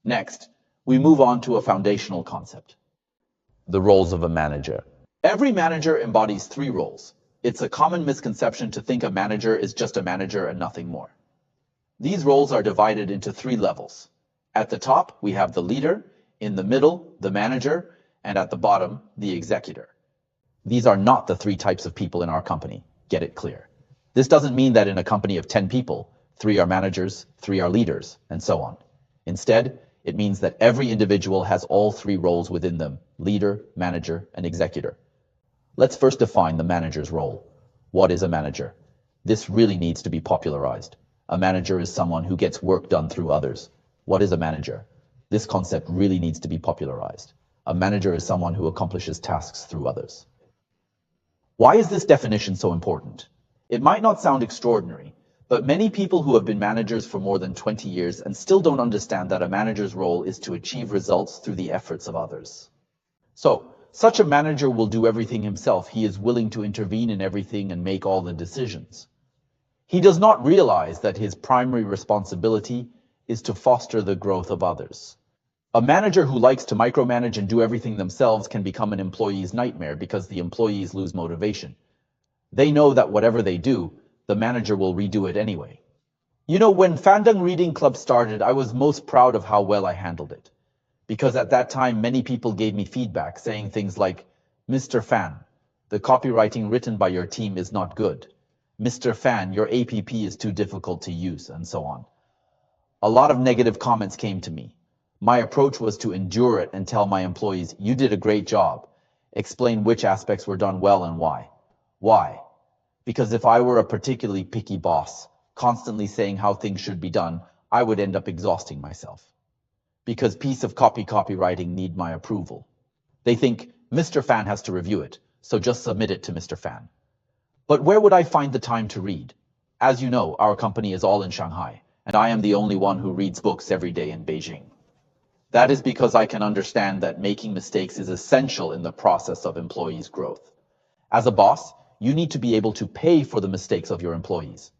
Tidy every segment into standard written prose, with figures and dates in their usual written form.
Next, we move on to a foundational concept. The roles of a manager. Every manager embodies 3 roles. It's a common misconception to think a manager is just a manager and nothing more. These roles are divided into 3 levels. At the top, we have the leader, in the middle, the manager, and at the bottom, the executor. These are not the 3 types of people in our company. Get it clear. This doesn't mean that in a company of 10 people, 3 are managers, 3 are leaders, and so on. Instead, it means that every individual has all 3 roles within them: leader, manager, and executor. Let's first define the manager's role. What is a manager? This really needs to be popularized. A manager is someone who gets work done through others. What is a manager? This concept really needs to be popularized. A manager is someone who accomplishes tasks through others. Why is this definition so important? It might not sound extraordinary, but many people who have been managers for more than 20 years and still don't understand that a manager's role is to achieve results through the efforts of others. So, such a manager will do everything himself. He is willing to intervene in everything and make all the decisions. He does not realize that his primary responsibility is to foster the growth of others. A manager who likes to micromanage and do everything themselves can become an employee's nightmare because the employees lose motivation. They know that whatever they do, the manager will redo it anyway. You know, when Fandang Reading Club started, I was most proud of how well I handled it. Because at that time, many people gave me feedback saying things like, "Mr. Fan, the copywriting written by your team is not good. Mr. Fan, your app is too difficult to use," and so on. A lot of negative comments came to me. My approach was to endure it and tell my employees, "You did a great job." Explain which aspects were done well and why. Why? Because if I were a particularly picky boss, constantly saying how things should be done, I would end up exhausting myself. Because piece of copywriting need my approval. They think, Mr. Fan has to review it, so just submit it to Mr. Fan. But where would I find the time to read? As you know, our company is all in Shanghai, and I am the only one who reads books every day in Beijing. That is because I can understand that making mistakes is essential in the process of employees' growth. As a boss, you need to be able to pay for the mistakes of your employees.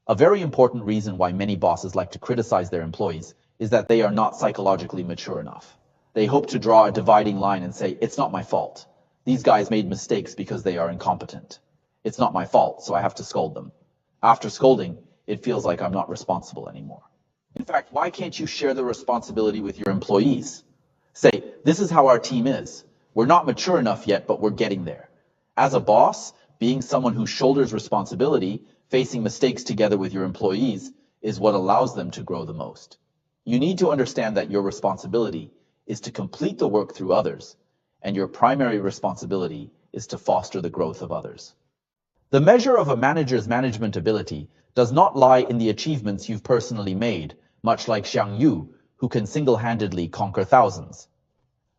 A very important reason why many bosses like to criticize their employees is that they are not psychologically mature enough. They hope to draw a dividing line and say, "It's not my fault. These guys made mistakes because they are incompetent. It's not my fault, so I have to scold them." After scolding, it feels like I'm not responsible anymore. In fact, why can't you share the responsibility with your employees? Say, "This is how our team is. We're not mature enough yet, but we're getting there." As a boss, being someone who shoulders responsibility, facing mistakes together with your employees, is what allows them to grow the most. You need to understand that your responsibility is to complete the work through others, and your primary responsibility is to foster the growth of others. The measure of a manager's management ability does not lie in the achievements you've personally made, much like Xiang Yu, who can single-handedly conquer thousands.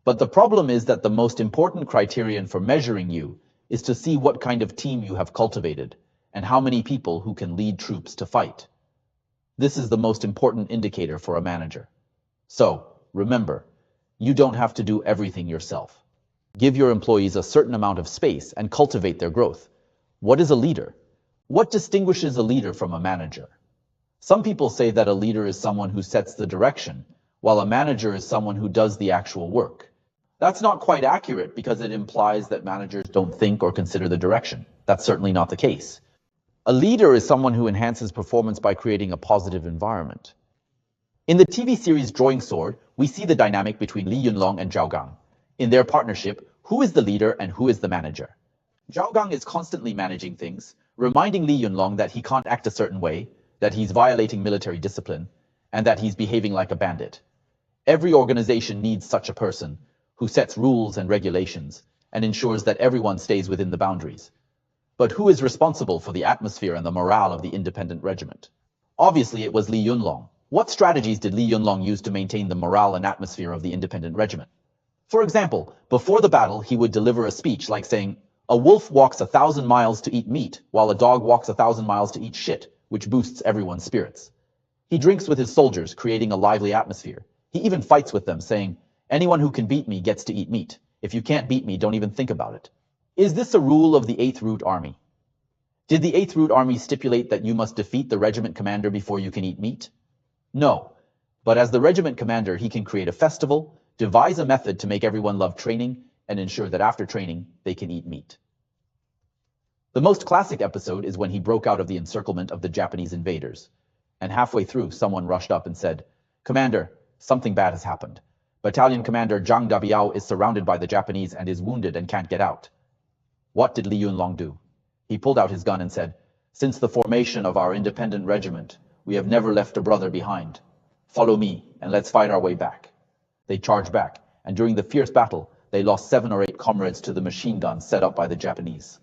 But the problem is that the most important criterion for measuring you is to see what kind of team you have cultivated, and how many people who can lead troops to fight. This is the most important indicator for a manager. So, remember, you don't have to do everything yourself. Give your employees a certain amount of space and cultivate their growth. What is a leader? What distinguishes a leader from a manager? Some people say that a leader is someone who sets the direction, while a manager is someone who does the actual work. That's not quite accurate because it implies that managers don't think or consider the direction. That's certainly not the case. A leader is someone who enhances performance by creating a positive environment. In the TV series Drawing Sword, we see the dynamic between Li Yunlong and Zhao Gang. In their partnership, who is the leader and who is the manager? Zhao Gang is constantly managing things, reminding Li Yunlong that he can't act a certain way, that he's violating military discipline, and that he's behaving like a bandit. Every organization needs such a person who sets rules and regulations and ensures that everyone stays within the boundaries. But who is responsible for the atmosphere and the morale of the independent regiment? Obviously, it was Li Yunlong. What strategies did Li Yunlong use to maintain the morale and atmosphere of the independent regiment? For example, before the battle, he would deliver a speech like saying, "A wolf walks 1,000 miles to eat meat, while a dog walks 1,000 miles to eat shit," which boosts everyone's spirits. He drinks with his soldiers, creating a lively atmosphere. He even fights with them, saying, "Anyone who can beat me gets to eat meat. If you can't beat me, don't even think about it." Is this a rule of the 8th Root Army? Did the 8th Root Army stipulate that you must defeat the regiment commander before you can eat meat? No. But as the regiment commander, he can create a festival, devise a method to make everyone love training, and ensure that after training, they can eat meat. The most classic episode is when he broke out of the encirclement of the Japanese invaders, and halfway through, someone rushed up and said, "Commander, something bad has happened. Battalion Commander Zhang Dabiao is surrounded by the Japanese and is wounded and can't get out." What did Li Yunlong do? He pulled out his gun and said, "Since the formation of our independent regiment, we have never left a brother behind. Follow me, and let's fight our way back." They charged back, and during the fierce battle, they lost 7 or 8 comrades to the machine guns set up by the Japanese.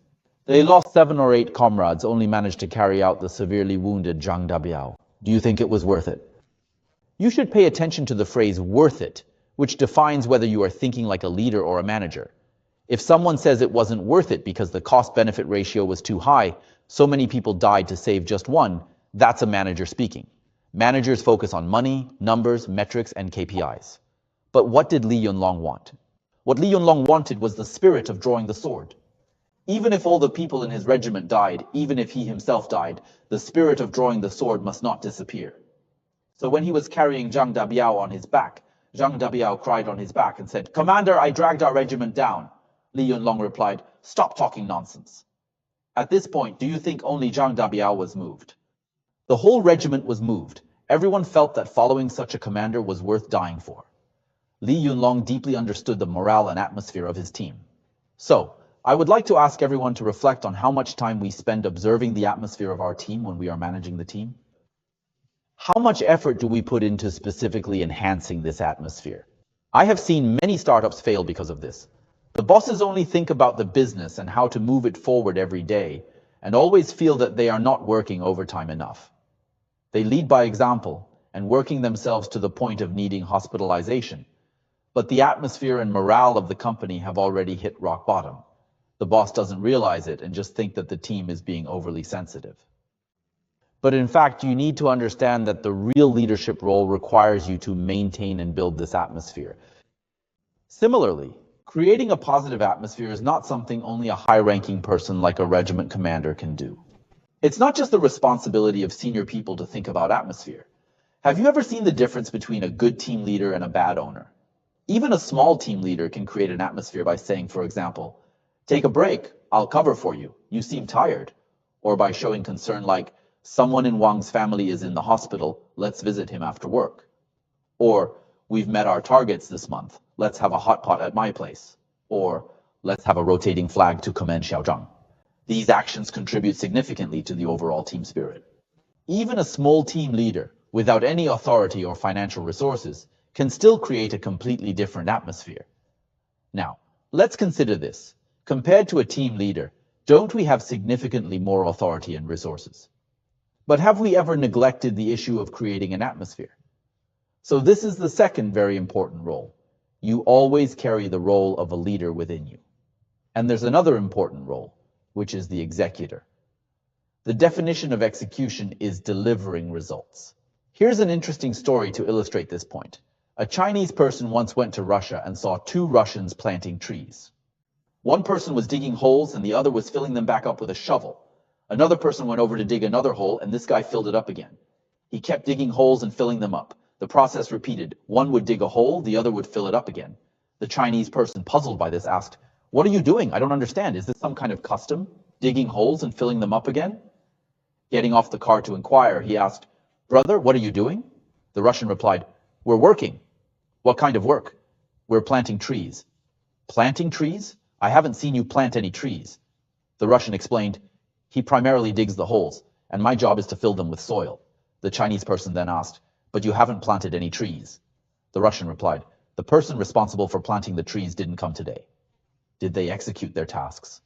They lost 7 or 8 comrades, only managed to carry out the severely wounded Zhang Dabiao. Do you think it was worth it? You should pay attention to the phrase "worth it," which defines whether you are thinking like a leader or a manager. If someone says it wasn't worth it because the cost-benefit ratio was too high, so many people died to save just one, that's a manager speaking. Managers focus on money, numbers, metrics, and KPIs. But what did Li Yunlong want? What Li Yunlong wanted was the spirit of drawing the sword. Even if all the people in his regiment died, even if he himself died, the spirit of drawing the sword must not disappear. So when he was carrying Zhang Dabiao on his back, Zhang Dabiao cried on his back and said, "Commander, I dragged our regiment down." Li Yunlong replied, "Stop talking nonsense." At this point, do you think only Zhang Dabiao was moved? The whole regiment was moved. Everyone felt that following such a commander was worth dying for. Li Yunlong deeply understood the morale and atmosphere of his team. So, I would like to ask everyone to reflect on how much time we spend observing the atmosphere of our team when we are managing the team. How much effort do we put into specifically enhancing this atmosphere? I have seen many startups fail because of this. The bosses only think about the business and how to move it forward every day, and always feel that they are not working overtime enough. They lead by example, and working themselves to the point of needing hospitalization. But the atmosphere and morale of the company have already hit rock bottom. The boss doesn't realize it and just think that the team is being overly sensitive. But in fact, you need to understand that the real leadership role requires you to maintain and build this atmosphere. Similarly, creating a positive atmosphere is not something only a high-ranking person like a regiment commander can do. It's not just the responsibility of senior people to think about atmosphere. Have you ever seen the difference between a good team leader and a bad owner? Even a small team leader can create an atmosphere by saying, for example, "Take a break, I'll cover for you, you seem tired." Or by showing concern like, "Someone in Wang's family is in the hospital, let's visit him after work." Or, "We've met our targets this month, let's have a hot pot at my place." Or, "Let's have a rotating flag to commend Xiaozhang." These actions contribute significantly to the overall team spirit. Even a small team leader, without any authority or financial resources, can still create a completely different atmosphere. Now, let's consider this. Compared to a team leader, don't we have significantly more authority and resources? But have we ever neglected the issue of creating an atmosphere? So this is the second very important role. You always carry the role of a leader within you. And there's another important role, which is the executor. The definition of execution is delivering results. Here's an interesting story to illustrate this point. A Chinese person once went to Russia and saw 2 Russians planting trees. One person was digging holes and the other was filling them back up with a shovel. Another person went over to dig another hole and this guy filled it up again. He kept digging holes and filling them up. The process repeated. One would dig a hole, the other would fill it up again. The Chinese person, puzzled by this, asked, "What are you doing? I don't understand. Is this some kind of custom? Digging holes and filling them up again?" Getting off the car to inquire, he asked, "Brother, what are you doing?" The Russian replied, "We're working." "What kind of work?" "We're planting trees." "Planting trees? I haven't seen you plant any trees." The Russian explained, "He primarily digs the holes, and my job is to fill them with soil." The Chinese person then asked, "But you haven't planted any trees." The Russian replied, "The person responsible for planting the trees didn't come today." Did they execute their tasks?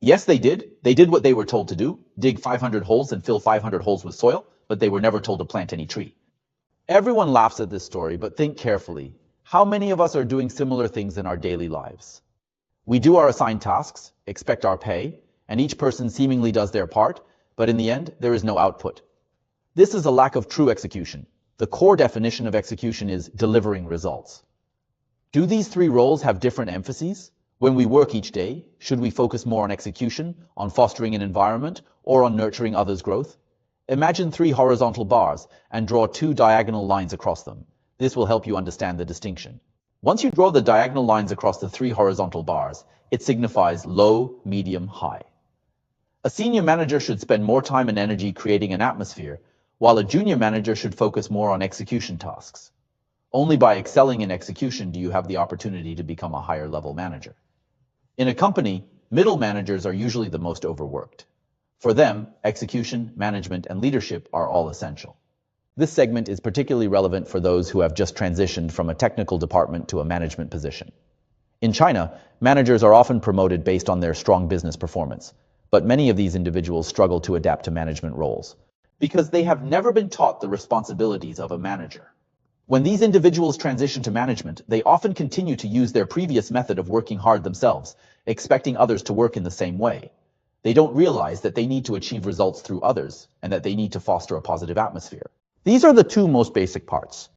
Yes, they did. They did what they were told to do, dig 500 holes and fill 500 holes with soil, but they were never told to plant any tree. Everyone laughs at this story, but think carefully. How many of us are doing similar things in our daily lives? We do our assigned tasks, expect our pay, and each person seemingly does their part, but in the end, there is no output. This is a lack of true execution. The core definition of execution is delivering results. Do these 3 roles have different emphases? When we work each day, should we focus more on execution, on fostering an environment, or on nurturing others' growth? Imagine 3 horizontal bars and draw 2 diagonal lines across them. This will help you understand the distinction. Once you draw the diagonal lines across the 3 horizontal bars, it signifies low, medium, high. A senior manager should spend more time and energy creating an atmosphere, while a junior manager should focus more on execution tasks. Only by excelling in execution do you have the opportunity to become a higher level manager. In a company, middle managers are usually the most overworked. For them, execution, management, and leadership are all essential. This segment is particularly relevant for those who have just transitioned from a technical department to a management position. In China, managers are often promoted based on their strong business performance, but many of these individuals struggle to adapt to management roles because they have never been taught the responsibilities of a manager. When these individuals transition to management, they often continue to use their previous method of working hard themselves, expecting others to work in the same way. They don't realize that they need to achieve results through others and that they need to foster a positive atmosphere. These are the 2 most basic parts.